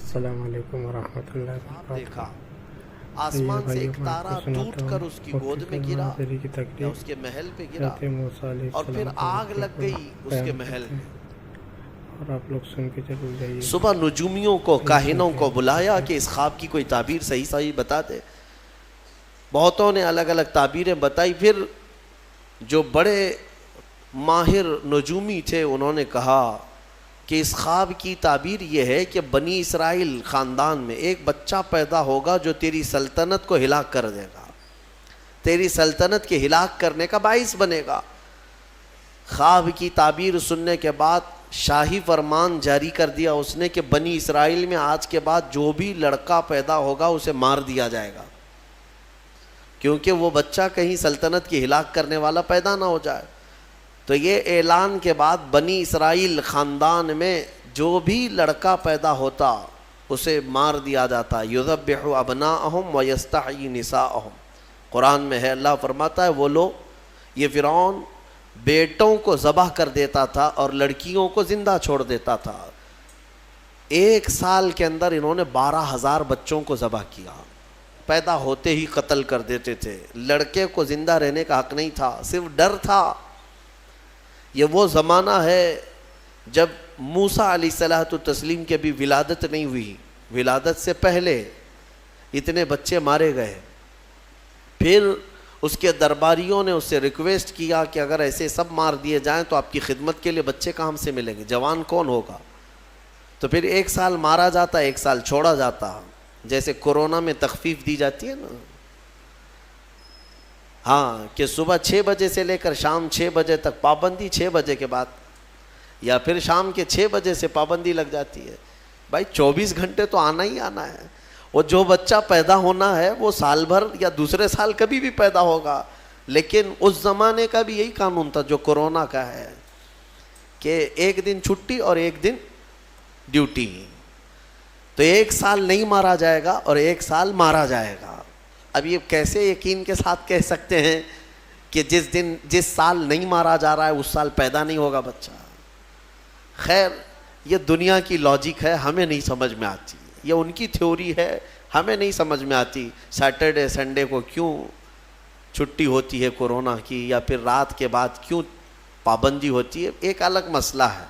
السلام علیکم ورحمۃ اللہ وبرکاتہ۔ دیکھا آسمان سے ایک تارا ٹوٹ کر اس کی گود میں گرا یا اس کے محل پہ گرا اور پھر آگ لگ گئی اس کے محل میں۔ اور آپ لوگ سن کے ضرور جائیے۔ صبح نجومیوں کو، کاہنوں کو بلایا کہ اس خواب کی کوئی تعبیر صحیح بتا دے۔ بہتوں نے الگ الگ تعبیریں بتائی۔ پھر جو بڑے ماہر نجومی تھے انہوں نے کہا کہ اس خواب کی تعبیر یہ ہے کہ بنی اسرائیل خاندان میں ایک بچہ پیدا ہوگا جو تیری سلطنت کو ہلاک کر دے گا، تیری سلطنت کے ہلاک کرنے کا باعث بنے گا۔ خواب کی تعبیر سننے کے بعد شاہی فرمان جاری کر دیا اس نے کہ بنی اسرائیل میں آج کے بعد جو بھی لڑکا پیدا ہوگا اسے مار دیا جائے گا، کیونکہ وہ بچہ کہیں سلطنت کی ہلاک کرنے والا پیدا نہ ہو جائے۔ تو یہ اعلان کے بعد بنی اسرائیل خاندان میں جو بھی لڑکا پیدا ہوتا اسے مار دیا جاتا۔ یذبح ابناءہم ویستحیی نساءہم، قرآن میں ہے، اللہ فرماتا ہے وہ لوگ، یہ فرعون بیٹوں کو ذبح کر دیتا تھا اور لڑکیوں کو زندہ چھوڑ دیتا تھا۔ 1 سال کے اندر انہوں نے 12,000 بچوں کو ذبح کیا، پیدا ہوتے ہی قتل کر دیتے تھے۔ لڑکے کو زندہ رہنے کا حق نہیں تھا، صرف ڈر تھا۔ یہ وہ زمانہ ہے جب موسیٰ علیہ الصلوۃ والتسلیم کے بھی ولادت نہیں ہوئی، ولادت سے پہلے اتنے بچے مارے گئے۔ پھر اس کے درباریوں نے اس سے ریکویسٹ کیا کہ اگر ایسے سب مار دیے جائیں تو آپ کی خدمت کے لیے بچے کہاں سے ملیں گے، جوان کون ہوگا؟ تو پھر 1 سال مارا جاتا، 1 سال چھوڑا جاتا، جیسے کورونا میں تخفیف دی جاتی ہے نا، ہاں، کہ صبح 6 بجے سے لے کر شام 6 بجے تک پابندی، 6 بجے کے بعد، یا پھر شام کے 6 بجے سے پابندی لگ جاتی ہے۔ بھائی 24 گھنٹے تو آنا ہی آنا ہے۔ وہ جو بچہ پیدا ہونا ہے وہ سال بھر یا دوسرے سال کبھی بھی پیدا ہوگا، لیکن اس زمانے کا بھی یہی قانون تھا جو کورونا کا ہے کہ 1 دن چھٹی اور 1 دن ڈیوٹی۔ تو 1 سال نہیں مارا جائے گا اور 1 سال مارا جائے گا۔ اب یہ کیسے یقین کے ساتھ کہہ سکتے ہیں کہ جس سال نہیں مارا جا رہا ہے اس سال پیدا نہیں ہوگا بچہ؟ خیر، یہ دنیا کی لاجک ہے، ہمیں نہیں سمجھ میں آتی، یہ ان کی تھیوری ہے، ہمیں نہیں سمجھ میں آتی۔ سیٹرڈے سنڈے کو کیوں چھٹی ہوتی ہے کورونا کی، یا پھر رات کے بعد کیوں پابندی ہوتی ہے، ایک الگ مسئلہ ہے۔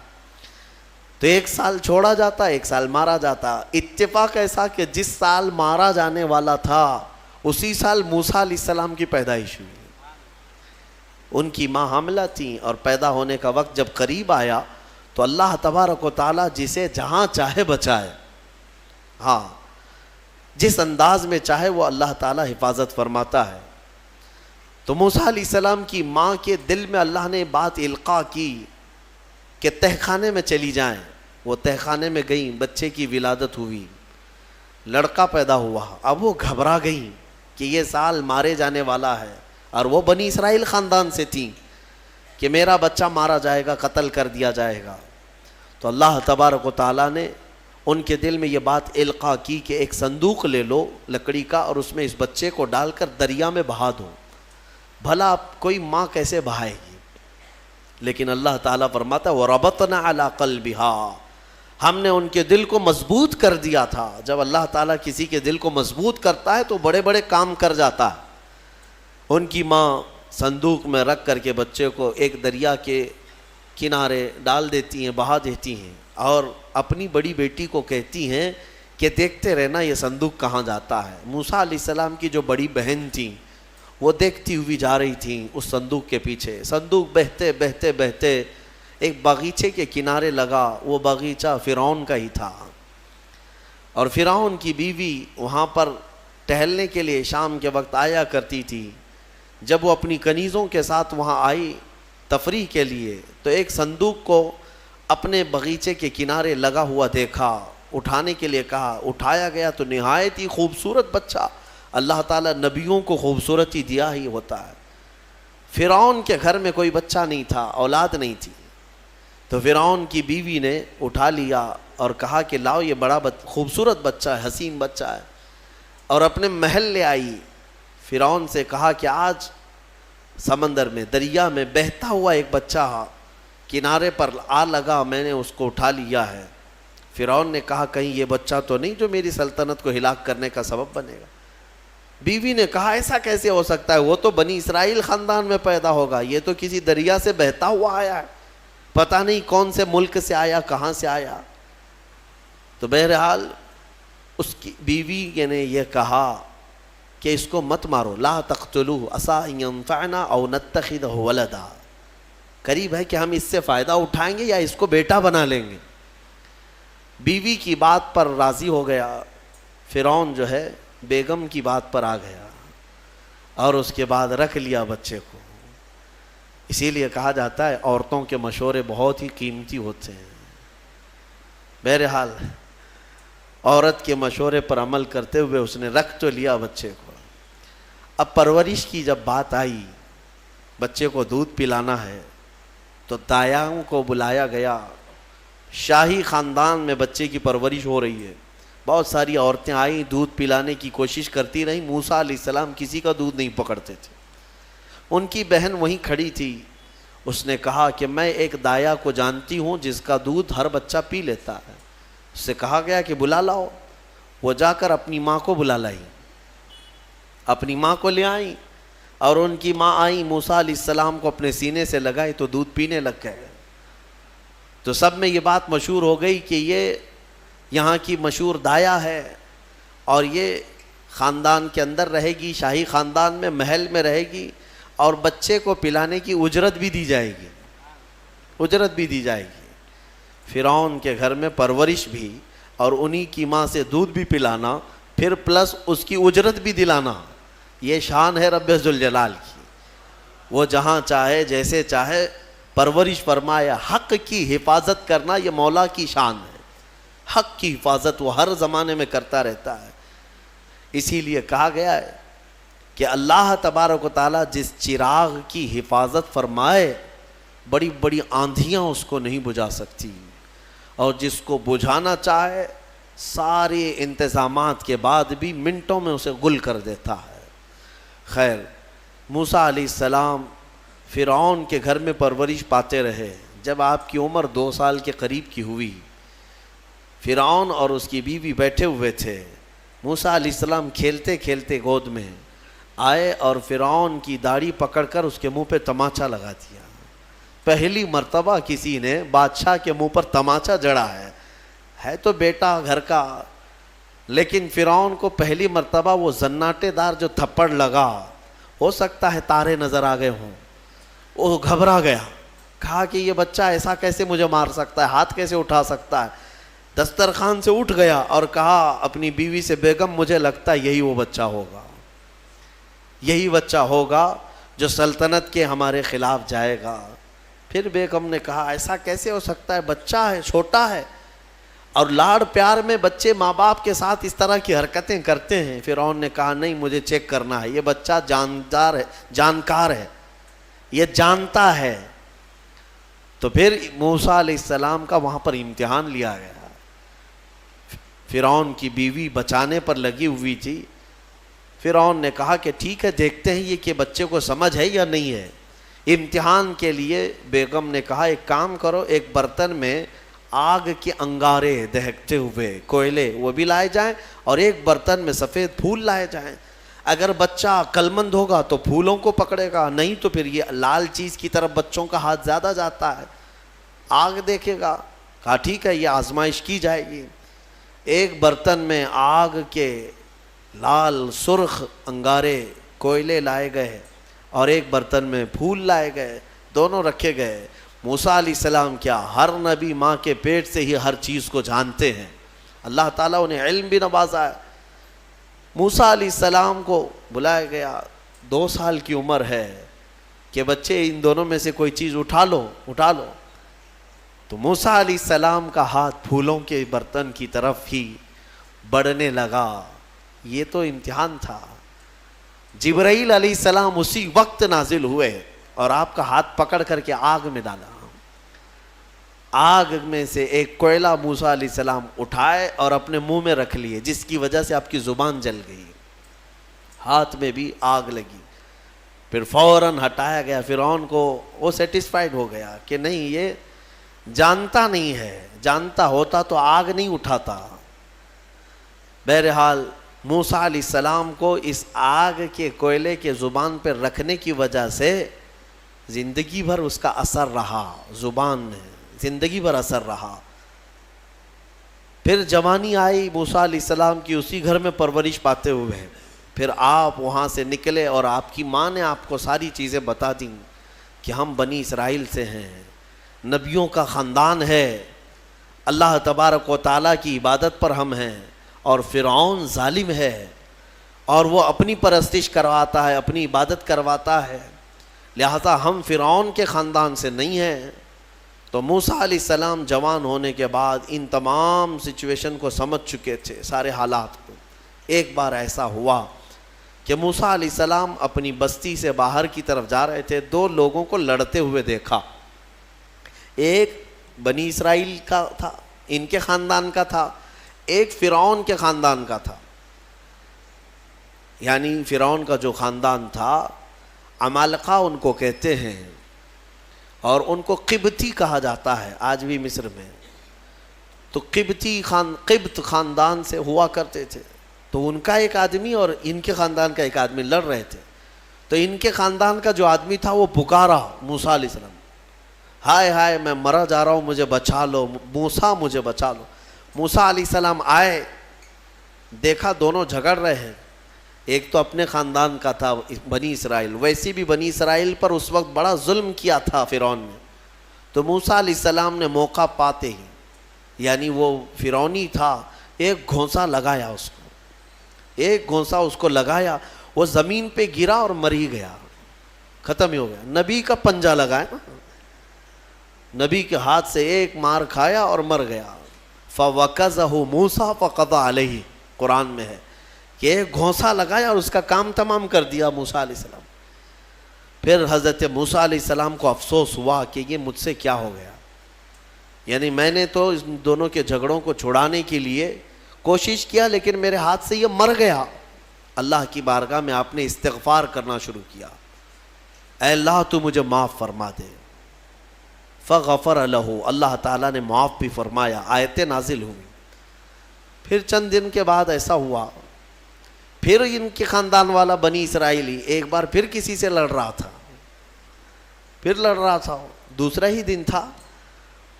تو 1 سال چھوڑا جاتا، 1 سال مارا جاتا۔ اتفاق ایسا کہ جس سال مارا جانے والا تھا اسی سال موسیٰ علیہ السلام کی پیدائش ہوئی۔ ان کی ماں حاملہ تھیں اور پیدا ہونے کا وقت جب قریب آیا تو اللہ تبارک و تعالیٰ جسے جہاں چاہے بچائے، ہاں، جس انداز میں چاہے وہ اللہ تعالیٰ حفاظت فرماتا ہے۔ تو موسیٰ علیہ السلام کی ماں کے دل میں اللہ نے بات القاء کی کہ تہ خانے میں چلی جائیں۔ وہ تہ خانے میں گئیں، بچے کی ولادت ہوئی، لڑکا پیدا ہوا۔ اب وہ گھبرا گئیں کہ یہ سال مارے جانے والا ہے، اور وہ بنی اسرائیل خاندان سے تھیں کہ میرا بچہ مارا جائے گا، قتل کر دیا جائے گا۔ تو اللہ تبارک و تعالیٰ نے ان کے دل میں یہ بات القاء کی کہ ایک صندوق لے لو لکڑی کا اور اس میں اس بچے کو ڈال کر دریا میں بہا دو۔ بھلا کوئی ماں کیسے بہائے گی؟ لیکن اللہ تعالیٰ فرماتا ہے وَرَبَطْنَا عَلَىٰ قَلْبِهَا، ہم نے ان کے دل کو مضبوط کر دیا تھا۔ جب اللہ تعالیٰ کسی کے دل کو مضبوط کرتا ہے تو بڑے بڑے کام کر جاتا ہے۔ ان کی ماں صندوق میں رکھ کر کے بچے کو ایک دریا کے کنارے ڈال دیتی ہیں، بہا دیتی ہیں، اور اپنی بڑی بیٹی کو کہتی ہیں کہ دیکھتے رہنا یہ صندوق کہاں جاتا ہے۔ موسیٰ علیہ السلام کی جو بڑی بہن تھیں وہ دیکھتی ہوئی جا رہی تھیں اس صندوق کے پیچھے۔ صندوق بہتے بہتے بہتے ایک باغیچے کے کنارے لگا۔ وہ باغیچہ فرعون کا ہی تھا، اور فرعون کی بیوی وہاں پر ٹہلنے کے لیے شام کے وقت آیا کرتی تھی۔ جب وہ اپنی کنیزوں کے ساتھ وہاں آئی تفریح کے لیے تو ایک صندوق کو اپنے باغیچے کے کنارے لگا ہوا دیکھا، اٹھانے کے لیے کہا، اٹھایا گیا تو نہایت ہی خوبصورت بچہ۔ اللہ تعالیٰ نبیوں کو خوبصورتی دیا ہی ہوتا ہے۔ فرعون کے گھر میں کوئی بچہ نہیں تھا، اولاد نہیں تھی، تو فرعون کی بیوی نے اٹھا لیا اور کہا کہ لاؤ یہ بڑا خوبصورت بچہ ہے، حسین بچہ ہے، اور اپنے محل لے آئی۔ فرعون سے کہا کہ آج سمندر میں، دریا میں بہتا ہوا ایک بچہ کنارے پر آ لگا، میں نے اس کو اٹھا لیا ہے۔ فرعون نے کہا کہیں یہ بچہ تو نہیں جو میری سلطنت کو ہلاک کرنے کا سبب بنے گا. بیوی نے کہا ایسا کیسے ہو سکتا ہے, وہ تو بنی اسرائیل خاندان میں پیدا ہوگا, یہ تو کسی دریا سے بہتا ہوا آیا ہے, پتہ نہیں کون سے ملک سے آیا, کہاں سے آیا. تو بہرحال اس کی بیوی نے یہ کہا کہ اس کو مت مارو, لا تقتلوه عسى ان ينفعنا او نتخذه ولدا, قریب ہے کہ ہم اس سے فائدہ اٹھائیں گے یا اس کو بیٹا بنا لیں گے. بیوی کی بات پر راضی ہو گیا. فرعون جو ہے بیگم کی بات پر آ گیا اور اس کے بعد رکھ لیا بچے کو. اسی لیے کہا جاتا ہے عورتوں کے مشورے بہت ہی قیمتی ہوتے ہیں. بہرحال عورت کے مشورے پر عمل کرتے ہوئے اس نے رکھ تو لیا بچے کو. اب پرورش کی جب بات آئی, بچے کو دودھ پلانا ہے, تو دایاؤں کو بلایا گیا. شاہی خاندان میں بچے کی پرورش ہو رہی ہے. بہت ساری عورتیں آئیں, دودھ پلانے کی کوشش کرتی رہیں. موسیٰ علیہ السلام کسی کا دودھ نہیں پکڑتے تھے. ان کی بہن وہیں کھڑی تھی. اس نے کہا کہ میں ایک دایا کو جانتی ہوں جس کا دودھ ہر بچہ پی لیتا ہے. اس سے کہا گیا کہ بلا لاؤ. وہ جا کر اپنی ماں کو بلا لائی, اپنی ماں کو لے آئیں, اور ان کی ماں آئیں, موسیٰ علیہ السلام کو اپنے سینے سے لگائی تو دودھ پینے لگ گئے. تو سب میں یہ بات مشہور ہو گئی کہ یہ یہاں کی مشہور دایا ہے, اور یہ خاندان کے اندر رہے گی, شاہی خاندان میں محل میں رہے گی, اور بچے کو پلانے کی اجرت بھی دی جائے گی, اجرت بھی دی جائے گی. فرعون کے گھر میں پرورش بھی اور انہی کی ماں سے دودھ بھی پلانا, پھر پلس اس کی اجرت بھی دلانا, یہ شان ہے رب ذوالجلال کی. وہ جہاں چاہے جیسے چاہے پرورش فرمائے. حق کی حفاظت کرنا یہ مولا کی شان ہے. حق کی حفاظت وہ ہر زمانے میں کرتا رہتا ہے. اسی لیے کہا گیا ہے کہ اللہ تبارک و تعالیٰ جس چراغ کی حفاظت فرمائے, بڑی بڑی آندھیاں اس کو نہیں بجھا سکتی, اور جس کو بجھانا چاہے سارے انتظامات کے بعد بھی منٹوں میں اسے گل کر دیتا ہے. خیر, موسیٰ علیہ السلام فرعون کے گھر میں پرورش پاتے رہے. جب آپ کی عمر 2 سال کے قریب کی ہوئی, فرعون اور اس کی بیوی بیٹھے ہوئے تھے. موسیٰ علیہ السلام کھیلتے کھیلتے گود میں آئے اور فرعون کی داڑھی پکڑ کر اس کے منہ پہ تماچا لگا دیا. پہلی مرتبہ کسی نے بادشاہ کے منہ پر تماچا جڑا ہے تو بیٹا گھر کا, لیکن فرعون کو پہلی مرتبہ وہ زناٹے دار جو تھپڑ لگا, ہو سکتا ہے تارے نظر آ گئے ہوں, وہ گھبرا گیا. کہا کہ یہ بچہ ایسا کیسے مجھے مار سکتا ہے, ہاتھ کیسے اٹھا سکتا ہے. دسترخوان سے اٹھ گیا اور کہا اپنی بیوی سے, بیگم مجھے لگتا ہے یہی وہ بچہ ہوگا, یہی بچہ ہوگا جو سلطنت کے ہمارے خلاف جائے گا. پھر بیگم نے کہا ایسا کیسے ہو سکتا ہے, بچہ ہے, چھوٹا ہے, اور لاڑ پیار میں بچے ماں باپ کے ساتھ اس طرح کی حرکتیں کرتے ہیں. فرعون نے کہا نہیں, مجھے چیک کرنا ہے, یہ بچہ جاندار ہے, جانکار ہے, یہ جانتا ہے. تو پھر موسیٰ علیہ السلام کا وہاں پر امتحان لیا گیا. فرعون کی بیوی بچانے پر لگی ہوئی تھی. فرعون نے کہا کہ ٹھیک ہے, دیکھتے ہیں یہ کہ بچے کو سمجھ ہے یا نہیں ہے. امتحان کے لیے بیگم نے کہا ایک کام کرو, ایک برتن میں آگ کے انگارے دہکتے ہوئے کوئلے وہ بھی لائے جائیں, اور ایک برتن میں سفید پھول لائے جائیں. اگر بچہ عقل مند ہوگا تو پھولوں کو پکڑے گا, نہیں تو پھر یہ لال چیز کی طرف بچوں کا ہاتھ زیادہ جاتا ہے, آگ دیکھے گا. کہا ٹھیک ہے, یہ آزمائش کی جائے گی. ایک برتن میں آگ کے لال سرخ انگارے کوئلے لائے گئے, اور ایک برتن میں پھول لائے گئے, دونوں رکھے گئے. موسیٰ علیہ السلام کیا, ہر نبی ماں کے پیٹ سے ہی ہر چیز کو جانتے ہیں, اللہ تعالیٰ انہیں علم بھی نوازا ہے. موسیٰ علیہ السلام کو بلایا گیا, 2 سال کی عمر ہے کہ بچے ان دونوں میں سے کوئی چیز اٹھا لو. تو موسیٰ علیہ السلام کا ہاتھ پھولوں کے برتن کی طرف ہی بڑھنے لگا. یہ تو امتحان تھا. جبرائیل علیہ السلام اسی وقت نازل ہوئے اور آپ کا ہاتھ پکڑ کر کے آگ میں ڈالا. آگ میں سے ایک کوئلہ موسیٰ علیہ السلام اٹھائے اور اپنے منہ میں رکھ لیے, جس کی وجہ سے آپ کی زبان جل گئی, ہاتھ میں بھی آگ لگی. پھر فوراً ہٹایا گیا. فرعون کو وہ سیٹسفائیڈ ہو گیا کہ نہیں, جانتا نہیں ہے، جانتا ہوتا تو آگ نہیں اٹھاتا۔ بہرحال موسیٰ علیہ السلام کو اس آگ کے کوئلے کے زبان پہ رکھنے کی وجہ سے زندگی بھر اس کا اثر رہا، زبان میں زندگی بھر اثر رہا۔ پھر جوانی آئی موسیٰ علیہ السلام کی، اسی گھر میں پرورش پاتے ہوئے، پھر آپ وہاں سے نکلے اور آپ کی ماں نے آپ کو ساری چیزیں بتا دیں کہ ہم بنی اسرائیل سے ہیں، نبیوں کا خاندان ہے، اللہ تبارک و تعالیٰ کی عبادت پر ہم ہیں، اور فرعون ظالم ہے اور وہ اپنی پرستش کرواتا ہے، اپنی عبادت کرواتا ہے، لہذا ہم فرعون کے خاندان سے نہیں ہیں۔ تو موسیٰ علیہ السلام جوان ہونے کے بعد ان تمام سچویشن کو سمجھ چکے تھے، سارے حالات کو۔ ایک بار ایسا ہوا کہ موسیٰ علیہ السلام اپنی بستی سے باہر کی طرف جا رہے تھے، دو لوگوں کو لڑتے ہوئے دیکھا۔ ایک بنی اسرائیل کا تھا، ان کے خاندان کا تھا، ایک فرعون کے خاندان کا تھا۔ یعنی فرعون کا جو خاندان تھا، عمالقہ ان کو کہتے ہیں، اور ان کو قبطی کہا جاتا ہے آج بھی مصر میں۔ تو قبط خاندان سے ہوا کرتے تھے، تو ان کا ایک آدمی اور ان کے خاندان کا ایک آدمی لڑ رہے تھے۔ تو ان کے خاندان کا جو آدمی تھا وہ پکارا موسیٰ علیہ السلام، ہائے ہائے میں مرا جا رہا ہوں، مجھے بچا لو موسیٰ، مجھے بچا لو۔ موسیٰ علیہ السلام آئے، دیکھا دونوں جھگڑ رہے ہیں، ایک تو اپنے خاندان کا تھا بنی اسرائیل، ویسی بھی بنی اسرائیل پر اس وقت بڑا ظلم کیا تھا فرعون نے۔ تو موسیٰ علیہ السلام نے موقع پاتے ہی، یعنی وہ فرعونی تھا، ایک گھونسا لگایا اس کو، ایک گھونسا اس کو لگایا، وہ زمین پہ گرا اور مر ہی گیا، ختم ہی ہو گیا۔ نبی کا پنجہ لگایا نا، نبی کے ہاتھ سے ایک مار کھایا اور مر گیا۔ فَوَكَزَهُ مُوسَىٰ فَقَضَىٰ عَلَيْهِ، قرآن میں ہے کہ ایک گھونسا لگایا اور اس کا کام تمام کر دیا موسیٰ علیہ السلام۔ پھر حضرت موسیٰ علیہ السلام کو افسوس ہوا کہ یہ مجھ سے کیا ہو گیا، یعنی میں نے تو اس دونوں کے جھگڑوں کو چھڑانے کے لیے کوشش کیا، لیکن میرے ہاتھ سے یہ مر گیا۔ اللہ کی بارگاہ میں آپ نے استغفار کرنا شروع کیا، اے اللہ تو مجھے معاف فرما دے۔ فغفر لہ، اللہ تعالیٰ نے معاف بھی فرمایا، آیتیں نازل ہوئی۔ پھر چند دن کے بعد ایسا ہوا، پھر ان کے خاندان والا بنی اسرائیلی ایک بار پھر کسی سے لڑ رہا تھا، دوسرا ہی دن تھا،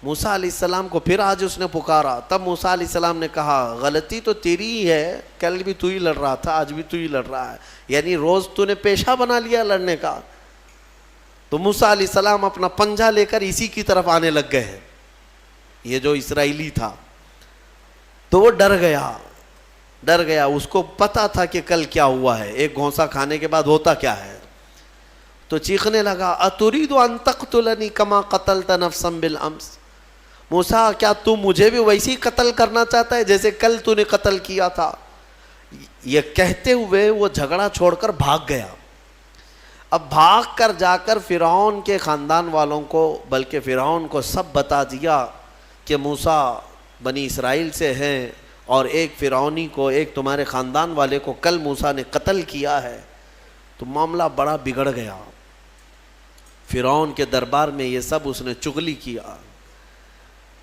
موسیٰ علیہ السلام کو پھر آج اس نے پکارا۔ تب موسیٰ علیہ السلام نے کہا غلطی تو تیری ہی ہے، کل بھی تو ہی لڑ رہا تھا، آج بھی تو ہی لڑ رہا ہے، یعنی روز تو نے پیشہ بنا لیا لڑنے کا۔ تو موسیٰ علیہ السلام اپنا پنجہ لے کر اسی کی طرف آنے لگ گئے ہیں، یہ جو اسرائیلی تھا۔ تو وہ ڈر گیا، اس کو پتا تھا کہ کل کیا ہوا ہے، ایک گھونسا کھانے کے بعد ہوتا کیا ہے۔ تو چیخنے لگا، اتريد ان تقتلني كما قتلت نفسا بالامس، موسیٰ کیا تو مجھے بھی ویسے ہی قتل کرنا چاہتا ہے جیسے کل تو نے قتل کیا تھا؟ یہ کہتے ہوئے وہ جھگڑا چھوڑ کر بھاگ گیا۔ اب بھاگ کر جا کر فرعون کے خاندان والوں کو، بلکہ فرعون کو سب بتا دیا کہ موسیٰ بنی اسرائیل سے ہیں، اور ایک فرعونی کو، ایک تمہارے خاندان والے کو کل موسیٰ نے قتل کیا ہے۔ تو معاملہ بڑا بگڑ گیا، فرعون کے دربار میں یہ سب اس نے چغلی کیا۔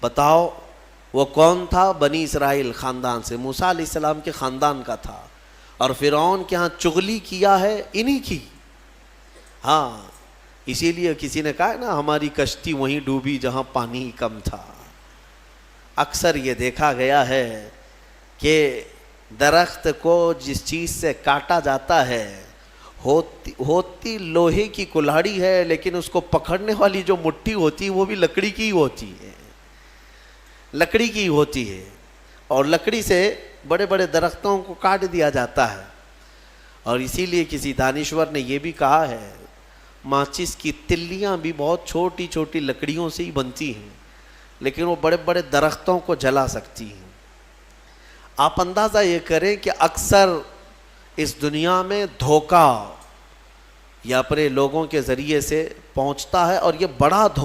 بتاؤ وہ کون تھا؟ بنی اسرائیل خاندان سے، موسیٰ علیہ السلام کے خاندان کا تھا، اور فرعون کے ہاں چغلی کیا ہے انہی کی۔ ہاں، اسی لیے کسی نے کہا ہے نا، ہماری کشتی وہیں ڈوبی جہاں پانی کم تھا۔ اکثر یہ دیکھا گیا ہے کہ درخت کو جس چیز سے کاٹا جاتا ہے ہوتی لوہے کی کلاڑی ہے، لیکن اس کو پکڑنے والی جو مٹھی ہوتی ہے وہ بھی لکڑی کی ہوتی ہے، لکڑی کی ہوتی ہے، اور لکڑی سے بڑے بڑے درختوں کو کاٹ دیا جاتا ہے۔ اور اسی لیے کسی دانشور نے یہ بھی کہا ہے، ماچس کی تلیاں بھی بہت چھوٹی چھوٹی لکڑیوں سے ہی بنتی ہیں، لیکن وہ بڑے بڑے درختوں کو جلا سکتی ہیں۔ آپ اندازہ یہ کریں کہ اکثر اس دنیا میں دھوکہ یا اپنے لوگوں کے ذریعے سے پہنچتا ہے، اور یہ بڑا دھوکہ